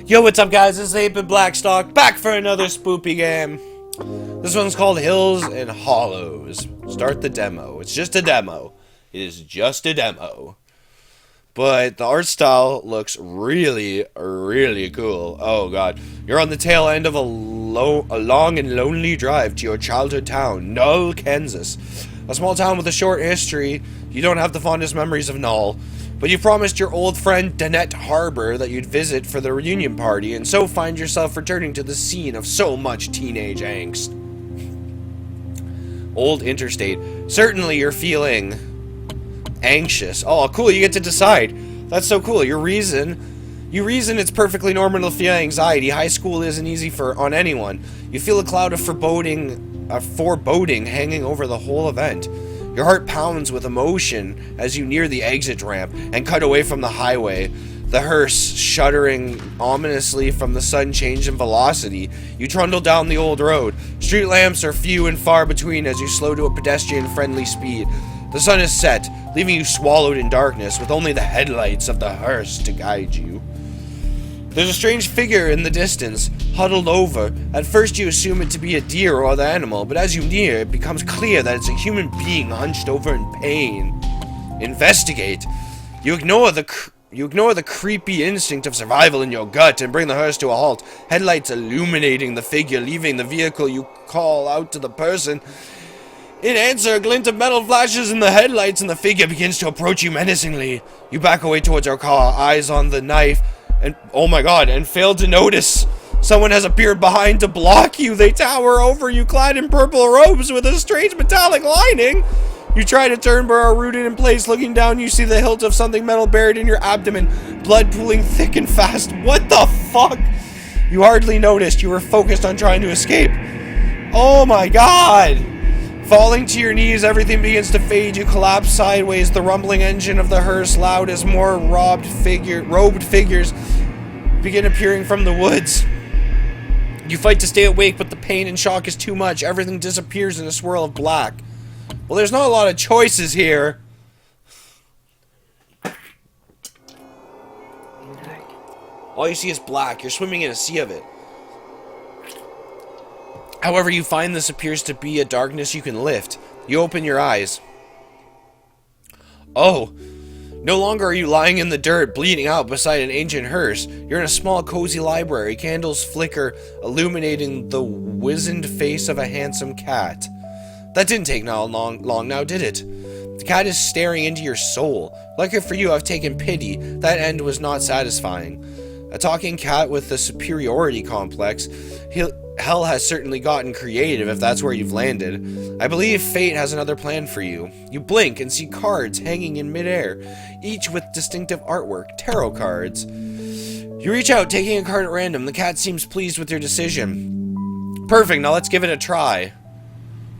Yo, what's up, guys? This is 8bitblackstock, back for another spoopy game. This one's called Hills and Hollows. Start the demo. It's just a demo. It is just a demo. But the art style looks really, really cool. Oh, God. You're on the tail end of a long and lonely drive to your childhood town, Null, Kansas. A small town with a short history. You don't have the fondest memories of Null. But you promised your old friend Danette Harbor that you'd visit for the reunion party, and so find yourself returning to the scene of so much teenage angst. Old Interstate. Certainly you're feeling anxious. Oh, cool, you get to decide. That's so cool. You reason it's perfectly normal to feel anxiety. High school isn't easy on anyone. You feel a cloud of foreboding hanging over the whole event. Your heart pounds with emotion as you near the exit ramp and cut away from the highway. The hearse shuddering ominously from the sudden change in velocity. You trundle down the old road. Street lamps are few and far between as you slow to a pedestrian-friendly speed. The sun is set, leaving you swallowed in darkness with only the headlights of the hearse to guide you. There's a strange figure in the distance, huddled over. At first you assume it to be a deer or other animal, but as you near, it becomes clear that it's a human being hunched over in pain. Investigate. You ignore the creepy instinct of survival in your gut and bring the hearse to a halt. Headlights illuminating the figure leaving the vehicle. You call out to the person. In answer, a glint of metal flashes in the headlights and the figure begins to approach you menacingly. You back away towards your car, eyes on the knife. And, oh my god, and failed to notice. Someone has appeared behind to block you. They tower over you, clad in purple robes with a strange metallic lining. You try to turn but are rooted in place. Looking down, you see the hilt of something metal buried in your abdomen, blood pooling thick and fast. What the fuck? You hardly noticed. You were focused on trying to escape. Oh my god. Falling to your knees, everything begins to fade. You collapse sideways, the rumbling engine of the hearse loud as more robed figures begin appearing from the woods. You fight to stay awake, but the pain and shock is too much. Everything disappears in a swirl of black. Well, there's not a lot of choices here. All you see is black. You're swimming in a sea of it. However, you find this appears to be a darkness you can lift. You open your eyes. Oh, no longer are you lying in the dirt, bleeding out beside an ancient hearse. You're in a small, cozy library. Candles flicker, illuminating the wizened face of a handsome cat. That didn't take long now, did it? The cat is staring into your soul. Lucky for you, I've taken pity. That end was not satisfying. A talking cat with a superiority complex. Hell has certainly gotten creative if that's where you've landed. I believe fate has another plan for you. You blink and see cards hanging in midair, each with distinctive artwork, tarot cards. You reach out, taking a card at random. The cat seems pleased with your decision. Perfect, now let's give it a try.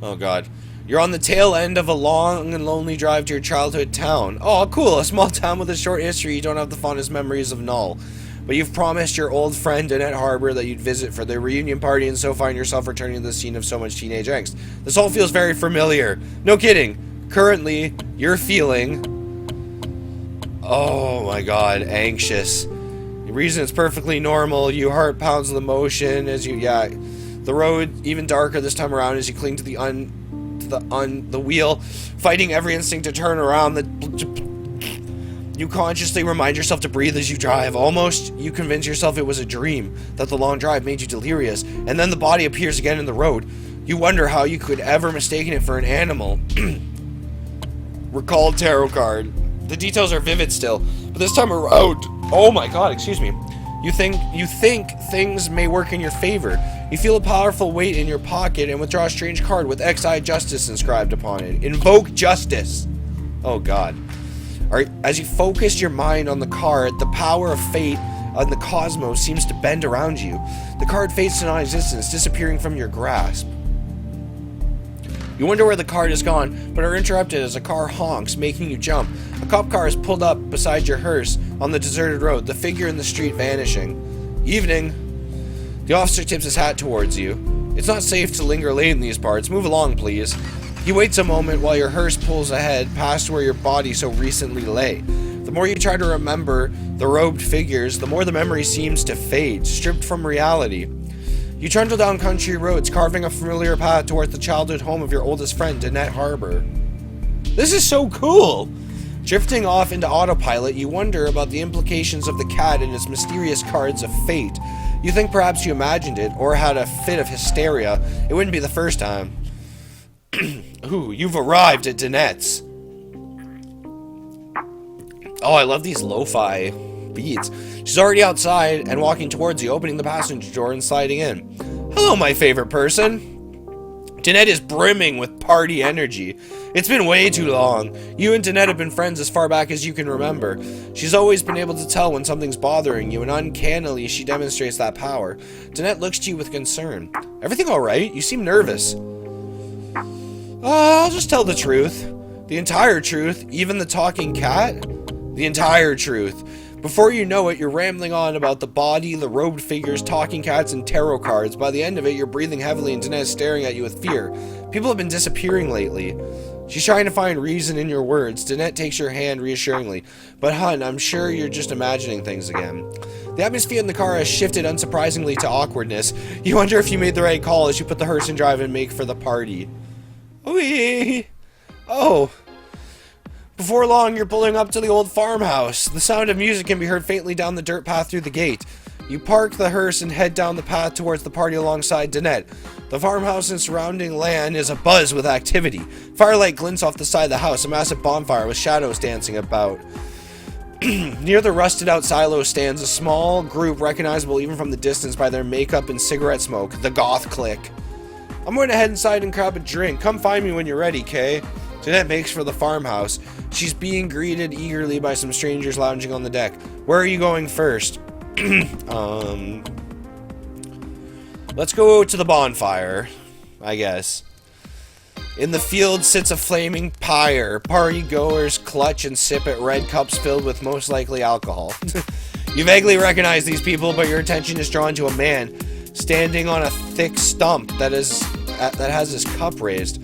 Oh god. You're on the tail end of a long and lonely drive to your childhood town. Oh, cool, a small town with a short history. You don't have the fondest memories of Null. But you've promised your old friend Danette Harbor that you'd visit for the reunion party and so find yourself returning to the scene of so much teenage angst. This all feels very familiar. No kidding. Currently, you're feeling... oh my god, anxious. The reason it's perfectly normal. Your heart pounds with emotion as you... yeah. The road even darker this time around as you cling to the wheel, fighting every instinct to turn around. You consciously remind yourself to breathe as you drive. Almost, you convince yourself it was a dream, that the long drive made you delirious, and then the body appears again in the road. You wonder how you could ever mistaken it for an animal. Recalled tarot card. The details are vivid still, but this time around, oh my god, excuse me. You think things may work in your favor. You feel a powerful weight in your pocket and withdraw a strange card with XI Justice inscribed upon it. Invoke justice. Oh god. As you focus your mind on the card, the power of fate on the cosmos seems to bend around you. The card fades to non-existence, disappearing from your grasp. You wonder where the card is gone, but are interrupted as a car honks, making you jump. A cop car is pulled up beside your hearse on the deserted road, the figure in the street vanishing. Evening. The officer tips his hat towards you. It's not safe to linger late in these parts. Move along, please. He waits a moment while your hearse pulls ahead past where your body so recently lay. The more you try to remember the robed figures, the more the memory seems to fade, stripped from reality. You trundle down country roads, carving a familiar path towards the childhood home of your oldest friend, Danette Harbor. This is so cool! Drifting off into autopilot, you wonder about the implications of the cat and its mysterious cards of fate. You think perhaps you imagined it, or had a fit of hysteria. It wouldn't be the first time. Ooh, you've arrived at Danette's. Oh, I love these lo-fi beats. She's already outside and walking towards you, opening the passenger door and sliding in. Hello, my favorite person. Danette is brimming with party energy. It's been way too long. You and Danette have been friends as far back as you can remember. She's always been able to tell when something's bothering you, and uncannily she demonstrates that power. Danette looks to you with concern. Everything alright? You seem nervous. I'll just tell the truth. The entire truth, even the talking cat? The entire truth. Before you know it, you're rambling on about the body, the robed figures, talking cats, and tarot cards. By the end of it, you're breathing heavily and Danette's staring at you with fear. People have been disappearing lately. She's trying to find reason in your words. Danette takes your hand reassuringly. But hun, I'm sure you're just imagining things again. The atmosphere in the car has shifted unsurprisingly to awkwardness. You wonder if you made the right call as you put the hearse in drive and make for the party. Wee! Oh. Before long, you're pulling up to the old farmhouse. The sound of music can be heard faintly down the dirt path through the gate. You park the hearse and head down the path towards the party alongside Danette. The farmhouse and surrounding land is abuzz with activity. Firelight glints off the side of the house, a massive bonfire with shadows dancing about. Near the rusted-out silo stands a small group recognizable even from the distance by their makeup and cigarette smoke, the Goth Clique. I'm going to head inside and grab a drink. Come find me when you're ready, Kay. Danette makes for the farmhouse. She's being greeted eagerly by some strangers lounging on the deck. Where are you going first? Let's go to the bonfire, I guess. In the field sits a flaming pyre. Party goers clutch and sip at red cups filled with most likely alcohol. You vaguely recognize these people, but your attention is drawn to a man standing on a thick stump that has his cup raised.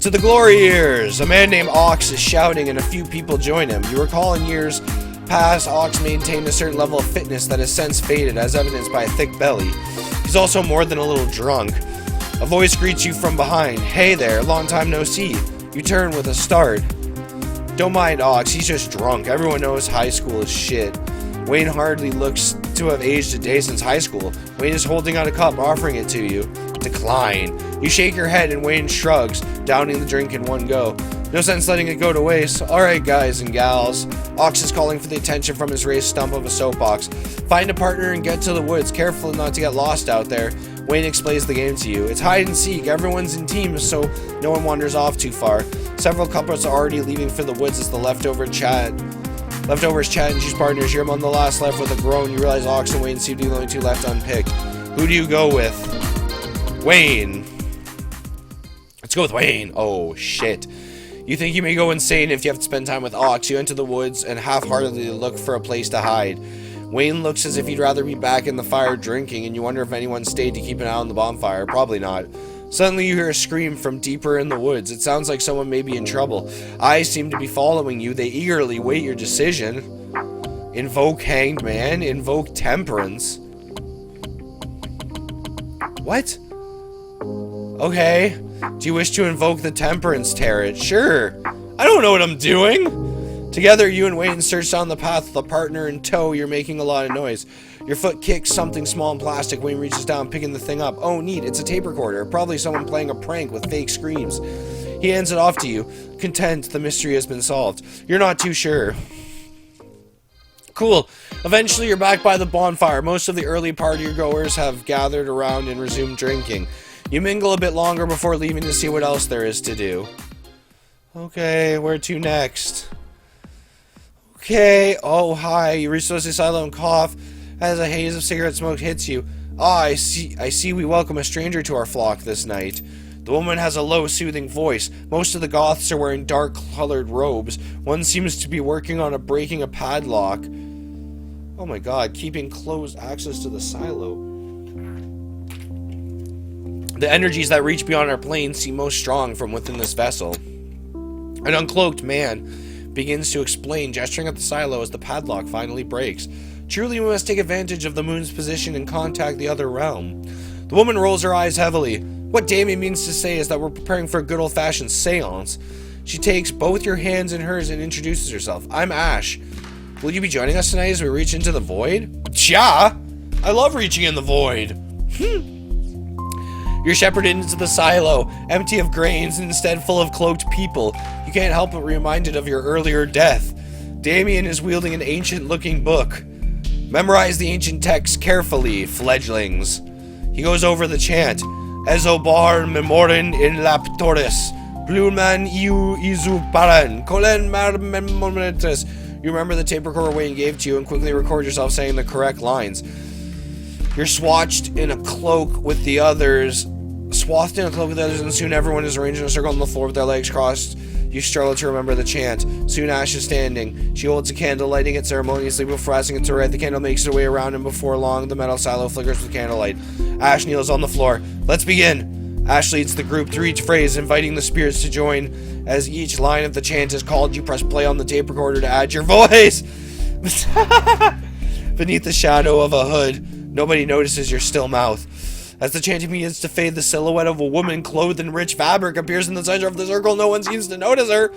To the glory years! A man named Ox is shouting and a few people join him. You recall in years past, Ox maintained a certain level of fitness that has since faded, as evidenced by a thick belly. He's also more than a little drunk. A voice greets you from behind. Hey there, long time no see. You turn with a start. Don't mind Ox, he's just drunk. Everyone knows high school is shit. Wayne hardly looks to have aged a day since high school. Wayne is holding out a cup, offering it to you. Decline. You shake your head and Wayne shrugs, downing the drink in one go. No sense letting it go to waste. Alright guys and gals. Ox is calling for the attention from his raised stump of a soapbox. Find a partner and get to the woods. Careful not to get lost out there. Wayne explains the game to you. It's hide and seek. Everyone's in teams so no one wanders off too far. Several couples are already leaving for the woods as the leftovers chat and choose partners. You're among the last left with a groan. You realize Ox and Wayne seem to be the only two left unpicked. Who do you go with? Wayne. Let's go with Wayne. Oh, shit. You think you may go insane if you have to spend time with Ox. You enter the woods and half-heartedly look for a place to hide. Wayne looks as if he'd rather be back in the fire drinking, and you wonder if anyone stayed to keep an eye on the bonfire. Probably not. Suddenly you hear a scream from deeper in the woods. It sounds like someone may be in trouble. Eyes seem to be following you. They eagerly wait your decision. Invoke Hanged Man. Invoke Temperance. What? Okay. Do you wish to invoke the Temperance Tarot? Sure. I don't know what I'm doing. Together, you and Wayne search down the path with a partner in tow. You're making a lot of noise. Your foot kicks something small and plastic. Wayne reaches down, picking the thing up. Oh, neat. It's a tape recorder. Probably someone playing a prank with fake screams. He hands it off to you. Content, the mystery has been solved. You're not too sure. Cool. Eventually, you're back by the bonfire. Most of the early party goers have gathered around and resumed drinking. You mingle a bit longer before leaving to see what else there is to do. Okay, where to next? Okay, oh hi, you reach the silo and cough as a haze of cigarette smoke hits you. Ah, I see we welcome a stranger to our flock this night. The woman has a low, soothing voice. Most of the goths are wearing dark-colored robes. One seems to be working on breaking a padlock. Oh my god, keeping closed access to the silo. The energies that reach beyond our plane seem most strong from within this vessel. An uncloaked man, begins to explain, gesturing at the silo as the padlock finally breaks. Truly, we must take advantage of the moon's position and contact the other realm. The woman rolls her eyes heavily. What Damien means to say is that we're preparing for a good old-fashioned seance. She takes both your hands in hers and introduces herself. I'm Ash. Will you be joining us tonight as we reach into the void? Yeah! I love reaching in the void. You're shepherded into the silo, empty of grains and instead full of cloaked people. You can't help but be reminded of your earlier death. Damien is wielding an ancient-looking book. Memorize the ancient text carefully, fledglings. He goes over the chant. Ezobar memorin in laptoris. Pluman iu izu paran. Kolen mar memoretres. You remember the tape recorder Wayne gave to you and quickly record yourself saying the correct lines. You're swathed in a cloak with the others, and soon everyone is arranged in a circle on the floor with their legs crossed. You struggle to remember the chant. Soon Ash is standing. She holds a candle, lighting it ceremoniously before asking it to red. The candle makes its way around, and before long, the metal silo flickers with candlelight. Ash kneels on the floor. Let's begin. Ash leads the group through each phrase, inviting the spirits to join. As each line of the chant is called, you press play on the tape recorder to add your voice. Beneath the shadow of a hood, nobody notices your still mouth. As the chanting begins to fade, the silhouette of a woman clothed in rich fabric appears in the center of the circle. No one seems to notice her.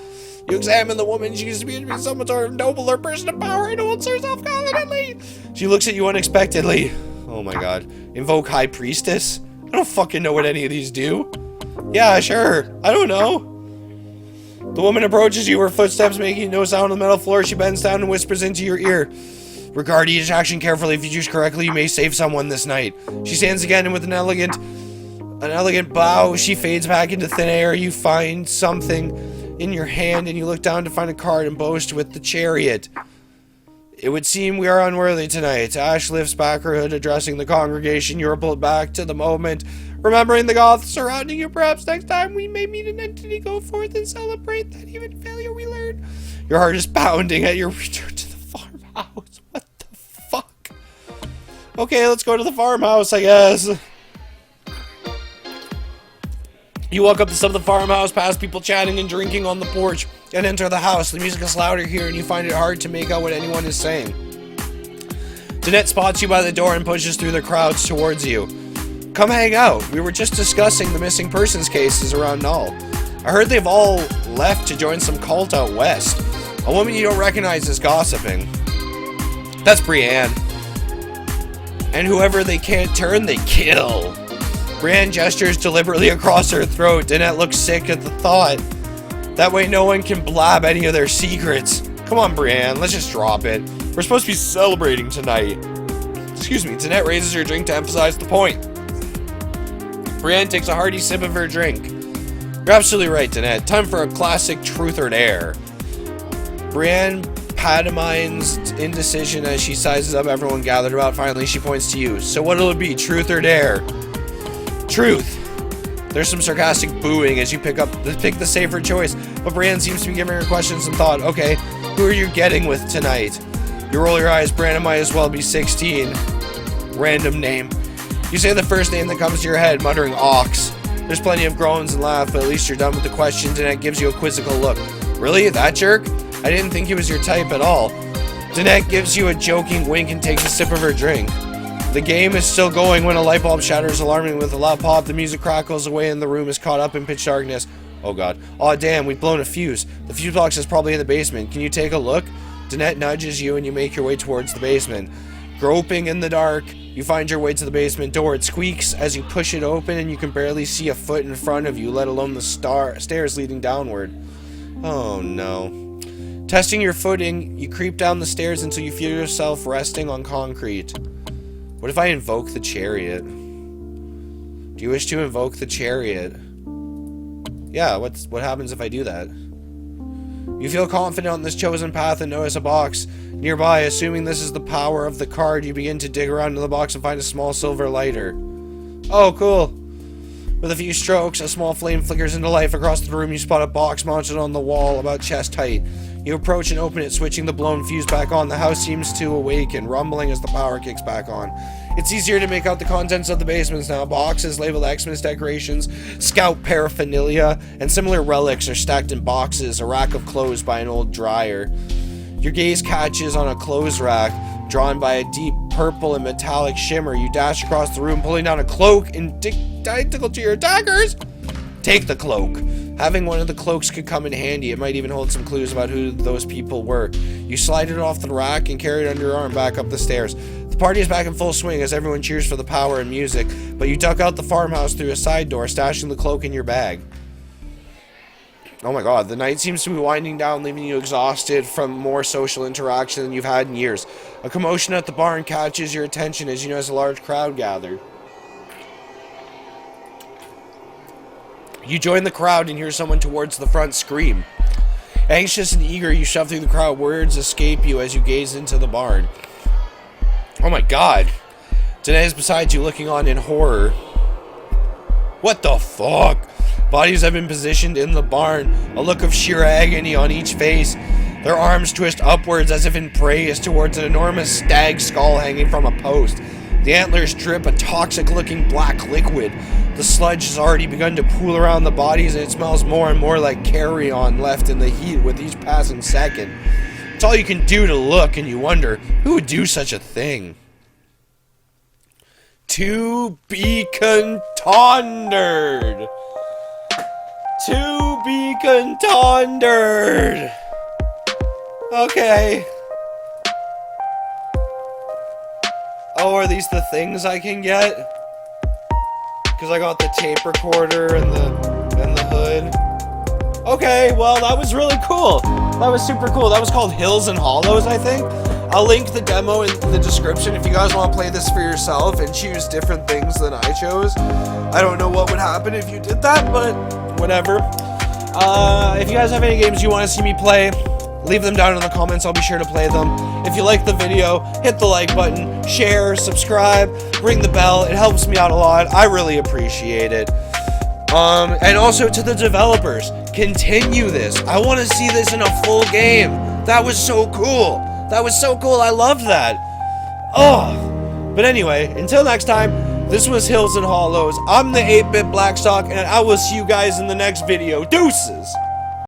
You examine the woman. She used to be some sort of noble or person of power and holds herself confidently. She looks at you unexpectedly. Oh my god. Invoke High Priestess? I don't fucking know what any of these do. Yeah, sure. I don't know. The woman approaches you, her footsteps making no sound on the metal floor. She bends down and whispers into your ear. Regard each action carefully. If you choose correctly, you may save someone this night. She stands again, and with an elegant bow, she fades back into thin air. You find something in your hand, and you look down to find a card embossed with the chariot. It would seem we are unworthy tonight. Ash lifts back her hood, addressing the congregation. You are pulled back to the moment, remembering the gods surrounding you. Perhaps next time we may meet an entity. Go forth and celebrate that even failure we learn. Your heart is pounding at your return to the farmhouse. What the fuck? Okay, let's go to the farmhouse, I guess. You walk up to some of the farmhouse, past people chatting and drinking on the porch, and enter the house. The music is louder here, and you find it hard to make out what anyone is saying. Danette spots you by the door and pushes through the crowds towards you. Come hang out. We were just discussing the missing persons cases around Null. I heard they've all left to join some cult out west. A woman you don't recognize is gossiping. That's Brienne. And whoever they can't turn, they kill. Brienne gestures deliberately across her throat. Danette looks sick at the thought. That way no one can blab any of their secrets. Come on, Brienne, let's just drop it. We're supposed to be celebrating tonight. Excuse me, Danette raises her drink to emphasize the point. Brienne takes a hearty sip of her drink. You're absolutely right, Danette. Time for a classic truth or dare. Brienne pantomimes indecision as she sizes up everyone gathered about. Finally, she points to you. So what'll it be, truth or dare? Truth. There's some sarcastic booing as you pick the safer choice, but Brienne seems to be giving her question some thought. Okay, who are you getting with tonight? You roll your eyes. Brandon might as well be 16. Random name. You say the first name that comes to your head, muttering Ox. There's plenty of groans and laughs, but at least you're done with the questions, and it gives you a quizzical look. Really? That jerk? I didn't think he was your type at all. Danette gives you a joking wink and takes a sip of her drink. The game is still going when a light bulb shatters alarmingly with a loud pop. The music crackles away and the room is caught up in pitch darkness. Oh god. Aw damn, we've blown a fuse. The fuse box is probably in the basement. Can you take a look? Danette nudges you and you make your way towards the basement. Groping in the dark, you find your way to the basement door. It squeaks as you push it open and you can barely see a foot in front of you, let alone the stairs leading downward. Oh no. Testing your footing, you creep down the stairs until you feel yourself resting on concrete. What if I invoke the chariot? Do you wish to invoke the chariot? Yeah, what happens if I do that? You feel confident on this chosen path and notice a box nearby. Assuming this is the power of the card, you begin to dig around in the box and find a small silver lighter. Oh, cool. With a few strokes, a small flame flickers into life. Across the room, you spot a box mounted on the wall about chest height. You approach and open it, switching the blown fuse back on. The house seems to awaken, rumbling as the power kicks back on. It's easier to make out the contents of the basements now. Boxes labeled Xmas decorations, scout paraphernalia, and similar relics are stacked in boxes, a rack of clothes by an old dryer. Your gaze catches on a clothes rack drawn by a deep purple and metallic shimmer. You dash across the room, pulling down a cloak identical to your attackers. Take the cloak. Having one of the cloaks could come in handy. It might even hold some clues about who those people were. You slide it off the rack and carry it under your arm back up the stairs. The party is back in full swing as everyone cheers for the power and music, but you duck out the farmhouse through a side door, stashing the cloak in your bag. Oh my god, the night seems to be winding down, leaving you exhausted from more social interaction than you've had in years. A commotion at the barn catches your attention as you notice a large crowd gathered. You join the crowd and hear someone towards the front scream. Anxious and eager, you shove through the crowd. Words escape you as you gaze into the barn. Oh my god. Danae is beside you, looking on in horror. What the fuck? Bodies have been positioned in the barn, a look of sheer agony on each face. Their arms twist upwards as if in praise towards an enormous stag skull hanging from a post. The antlers drip a toxic-looking black liquid. The sludge has already begun to pool around the bodies, and it smells more and more like carrion left in the heat with each passing second. It's all you can do to look, and you wonder, who would do such a thing? To be contended. To be contended. Okay. Oh, are these the things I can get? Because I got the tape recorder and the hood. Okay, well, that was really cool. That was super cool. That was called Hills and Hollows, I think. I'll link the demo in the description if you guys want to play this for yourself and choose different things than I chose. I don't know what would happen if you did that, but whatever. If you guys have any games you want to see me play, leave them down in the comments. I'll be sure to play them. If you like the video, hit the like button, share, subscribe, ring the bell. It helps me out a lot. I really appreciate it. And also to the developers, continue this. I want to see this in a full game. That was so cool. That was so cool. I love that. Oh. But anyway, until next time, this was Hills and Hollows. I'm the 8-Bit Blackstock, and I will see you guys in the next video. Deuces.